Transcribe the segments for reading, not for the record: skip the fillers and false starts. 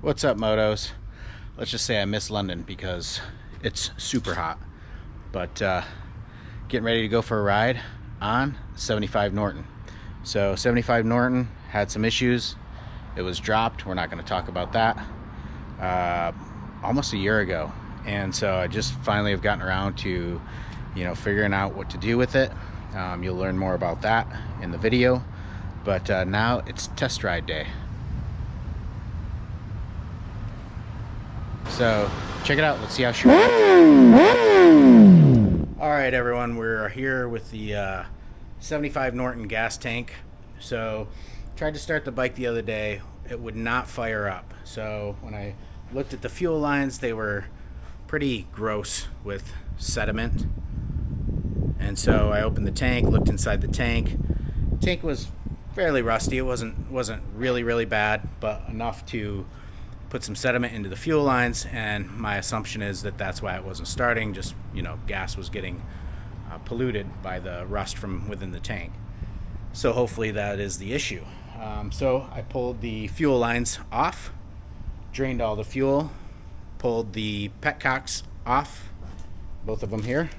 What's up, Motos? Let's just say I miss London because it's super hot. But getting ready to go for a ride on 75 Norton. So 75 Norton had some issues. It was dropped. We're not going to talk about that. Almost a year ago. And so I just finally have gotten around to, figuring out what to do with it. You'll learn more about that in the video. But now it's test ride day. So check it out. Let's see how she runs. All right, everyone. We're here with the 75 Norton gas tank. So tried to start the bike the other day. It would not fire up. So when I looked at the fuel lines, they were pretty gross with sediment. And so I opened the tank, looked inside the tank. Tank was fairly rusty. It wasn't really bad, but enough to put some sediment into the fuel lines, and my assumption is that that's why it wasn't starting. Just, gas was getting polluted by the rust from within the tank. So hopefully that is the issue. So I pulled the fuel lines off, drained all the fuel, pulled the petcocks off, both of them here,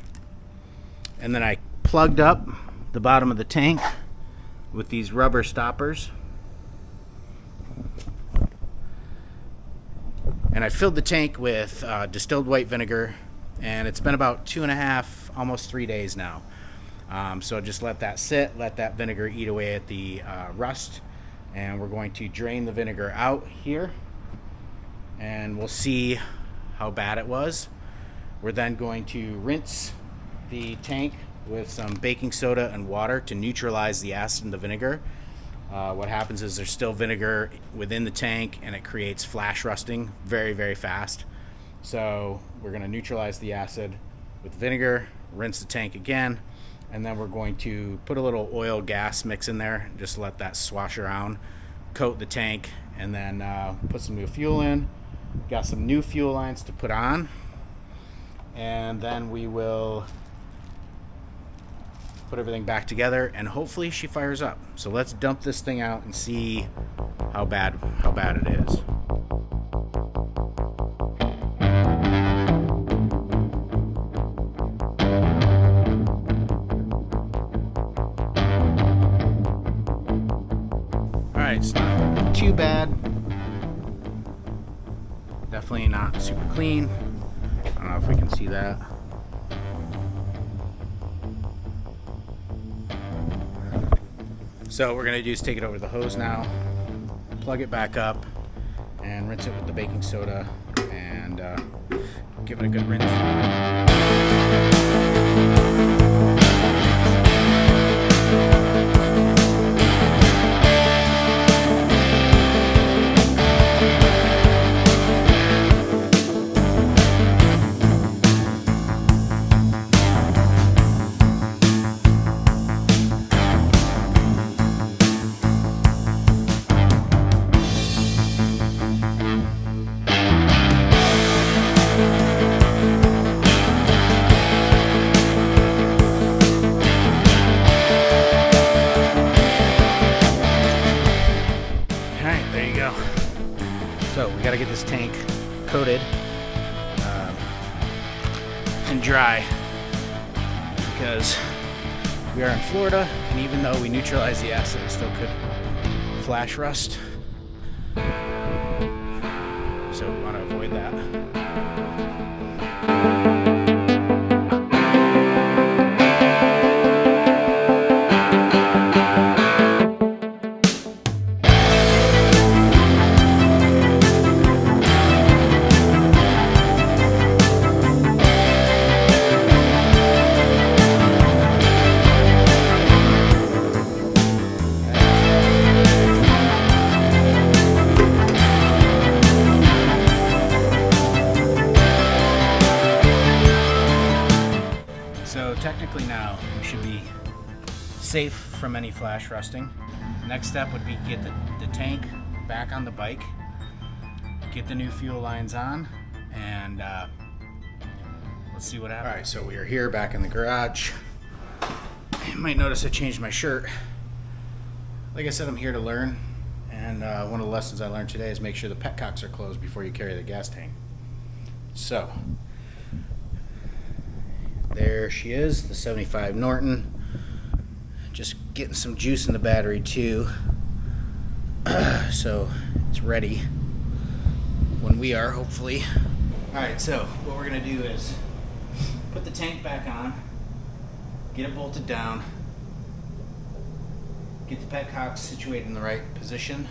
and then I plugged up the bottom of the tank with these rubber stoppers. And I filled the tank with distilled white vinegar, and it's been about 2.5, almost 3 days now. So just let that sit, let that vinegar eat away at the rust, and we're going to drain the vinegar out here, and we'll see how bad it was. We're then going to rinse the tank with some baking soda and water to neutralize the acid in the vinegar. What happens is there's still vinegar within the tank, and it creates flash rusting very fast. So we're going to neutralize the acid with vinegar, rinse the tank again, and then we're going to put a little oil gas mix in there, just let that swash around, coat the tank, and then put some new fuel in. Got some new fuel lines to put on, and then we will put everything back together, and hopefully she fires up. So let's dump this thing out and see how bad it is. All right, it's not too bad. Definitely not super clean. I don't know if we can see that. So what we're going to do is take it over the hose now, plug it back up, and rinse it with the baking soda, and give it a good rinse. So we got to get this tank coated and dry, because we are in Florida, and even though we neutralize the acid, it still could flash rust. So we want to avoid that. So technically now we should be safe from any flash rusting. Next step would be get the tank back on the bike, get the new fuel lines on, and let's see what happens. All right, so we are here back in the garage. You might notice I changed my shirt. Like I said, I'm here to learn, and And one of the lessons I learned today is make sure the petcocks are closed before you carry the gas tank. So, there she is, the 75 Norton. Just getting some juice in the battery too. So, it's ready when we are, hopefully. Alright, so what we're going to do is put the tank back on, get it bolted down, get the petcocks situated in the right position,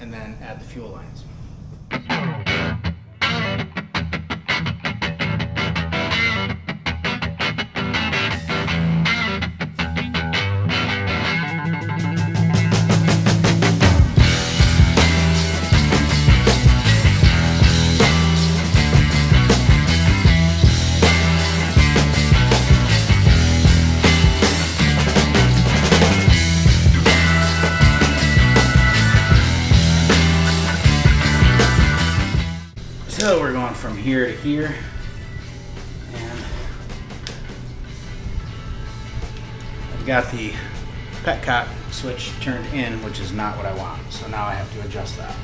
and then add the fuel lines. So we're going from here to here, and I've got the petcock switch turned in, which is not what I want. So now I have to adjust that.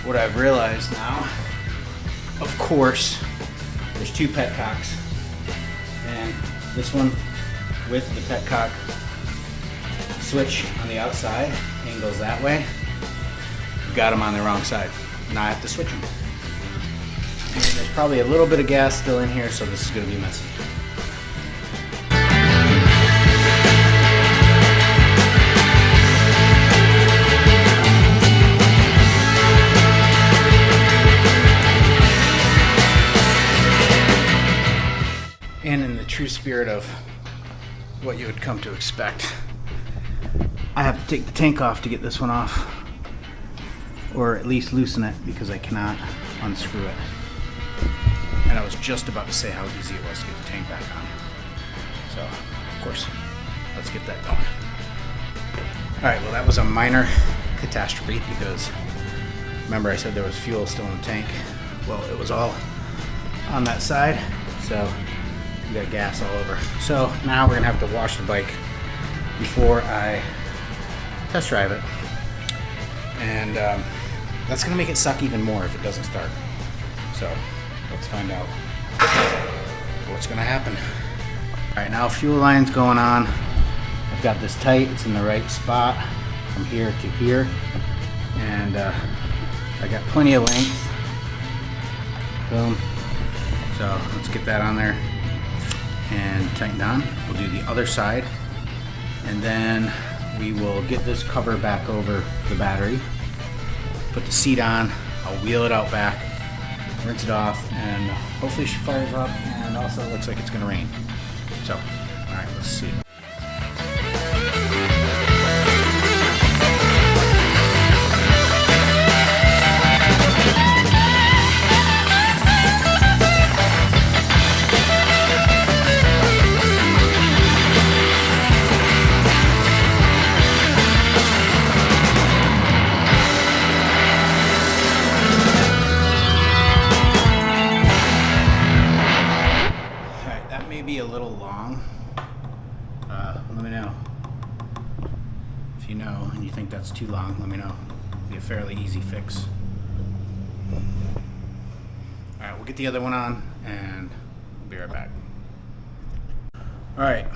What I've realized now, of course, there's two petcocks, and this one with the petcock switch on the outside angles that way. Got them on the wrong side. Now I have to switch them. And there's probably a little bit of gas still in here, so this is going to be messy. And in the true spirit of what you would come to expect, I have to take the tank off to get this one off, or at least loosen it, because I cannot unscrew it. And I was just about to say how easy it was to get the tank back on. So, of course, let's get that going. Alright, well that was a minor catastrophe, because remember I said there was fuel still in the tank. Well, it was all on that side, so we got gas all over. So now we're going to have to wash the bike before I test drive it, and that's going to make it suck even more if it doesn't start. So let's find out what's going to happen. Alright, now fuel line's going on. I've got this tight, it's in the right spot from here to here, and I got plenty of length. Boom. So let's get that on there and tightened on. We'll do the other side, and then we will get this cover back over the battery, put the seat on, I'll wheel it out back, rinse it off, and hopefully she fires up, and also it looks like it's going to rain. So, alright, let's see. A little long. Let me know if you know and you think that's too long. Let me know. It'll be a fairly easy fix. Alright, we'll get the other one on and we'll be right back. Alright,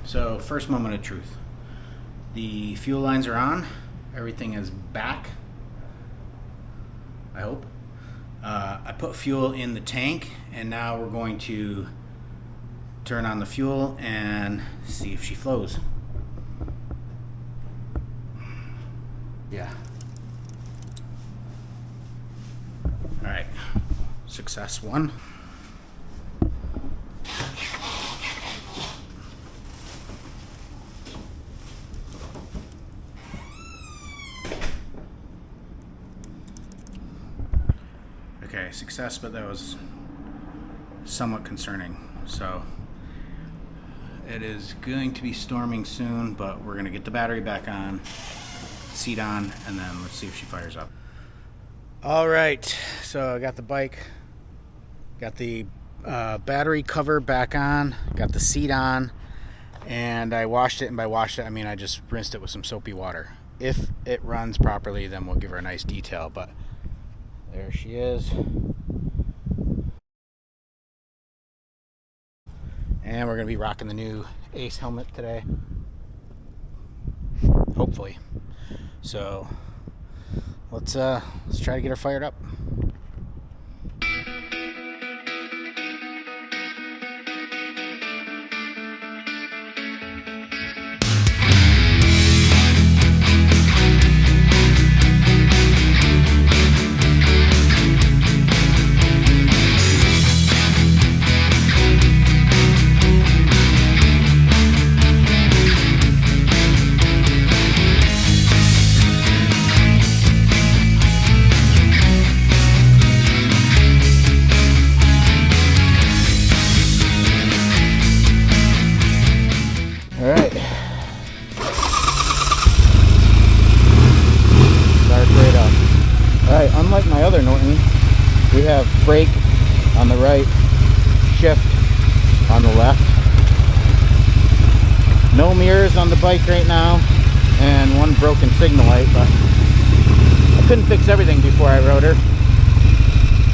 so first moment of truth. The fuel lines are on. Everything is back, I hope. I put fuel in the tank, and now we're going to turn on the fuel and see if she flows. Yeah. Alright. Success 1. Okay, success, but that was somewhat concerning. So it is going to be storming soon, but we're going to get the battery back on, seat on, and then let's see if she fires up. All right, so I got the bike, got the battery cover back on, got the seat on, and I washed it, and by washed it I mean I just rinsed it with some soapy water. If it runs properly, then we'll give her a nice detail. But there she is. And we're going to be rocking the new Ace helmet today, hopefully. So let's try to get her fired up. Alright. Start right up. Alright, unlike my other Norton, we have brake on the right, shift on the left. No mirrors on the bike right now, and one broken signal light, but I couldn't fix everything before I rode her.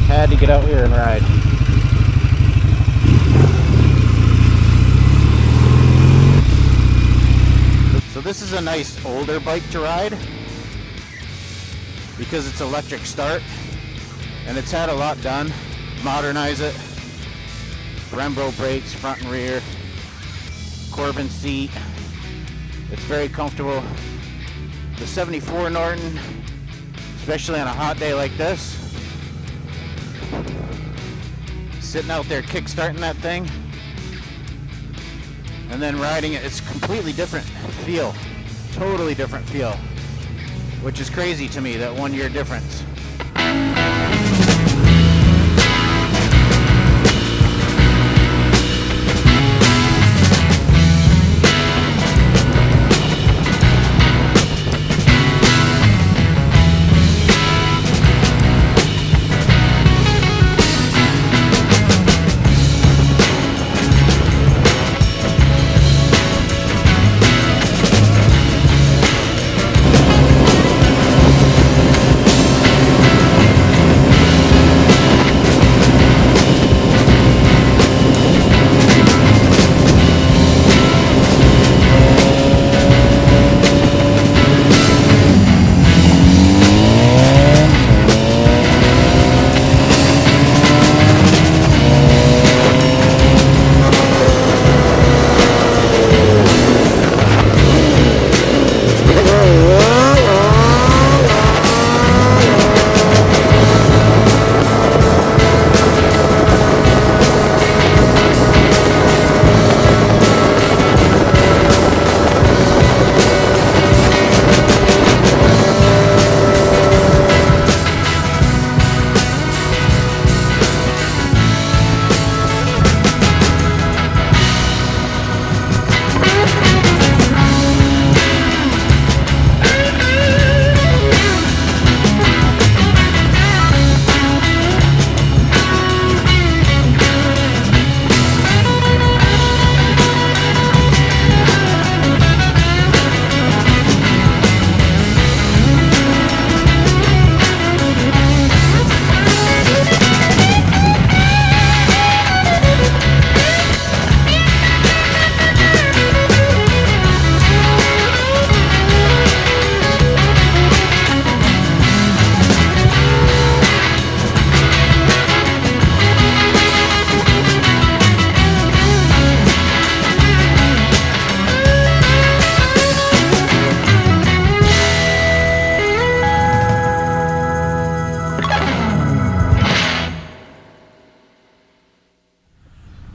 Had to get out here and ride. So this is a nice older bike to ride because it's electric start, and it's had a lot done. Modernize it. Brembo brakes, front and rear. Corbin seat. It's very comfortable. The 74 Norton, especially on a hot day like this, sitting out there kick-starting that thing and then riding it, it's completely different feel. Totally different feel. Which is crazy to me, that 1 year difference.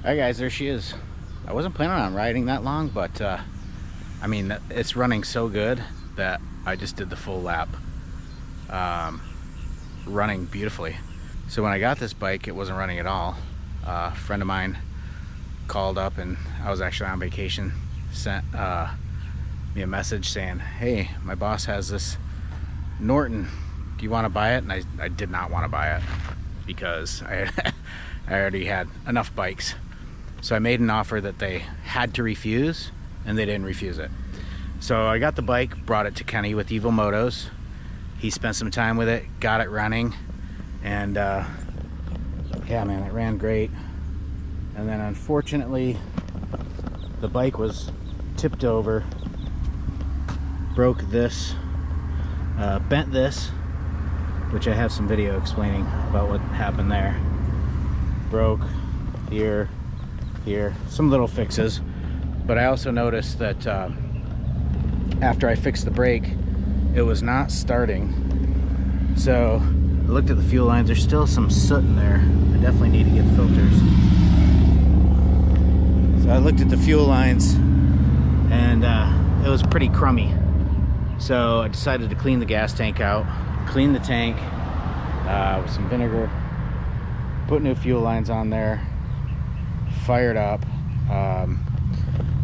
Alright guys, there she is. I wasn't planning on riding that long, but I mean, it's running so good that I just did the full lap. Running beautifully. So when I got this bike, it wasn't running at all. A friend of mine called up, and I was actually on vacation, sent me a message saying, hey, my boss has this Norton, do you want to buy it? And I did not want to buy it because I already had enough bikes. So I made an offer that they had to refuse, and they didn't refuse it. So I got the bike, brought it to Kenny with Evil Motos. He spent some time with it, got it running, and yeah, man, it ran great. And then unfortunately, the bike was tipped over, broke this, bent this, which I have some video explaining about what happened there. Broke here, some little fixes. But I also noticed that after I fixed the brake, it was not starting. So I looked at the fuel lines, there's still some soot in there. I definitely need to get filters. So I looked at the fuel lines, and it was pretty crummy. So I decided to clean the gas tank out, clean the tank with some vinegar, put new fuel lines on there, fired up.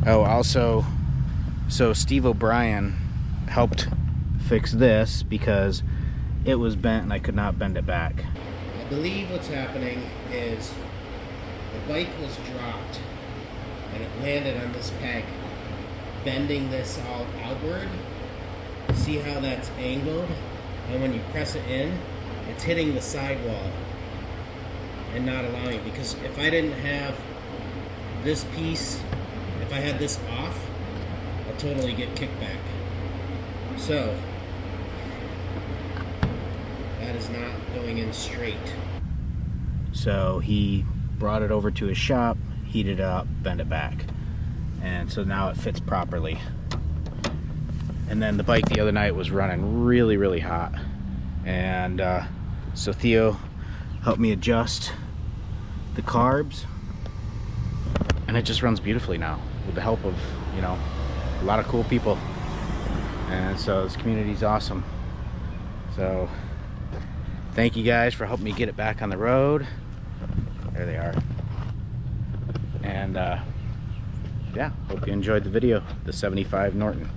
Oh, also, so Steve O'Brien helped fix this because it was bent and I could not bend it back. I believe what's happening is the bike was dropped and it landed on this peg, bending this all outward. See how that's angled? And when you press it in, it's hitting the sidewall and not allowing it. Because if I didn't have this piece, if I had this off, I'll totally get kickback. So that is not going in straight. So he brought it over to his shop, heated it up, bent it back, and so now it fits properly. And then the bike the other night was running really hot, and so Theo helped me adjust the carbs, and it just runs beautifully now with the help of, you know, a lot of cool people. And so this community's awesome. So thank you guys for helping me get it back on the road. There they are. And yeah, hope you enjoyed the video, the 75 Norton.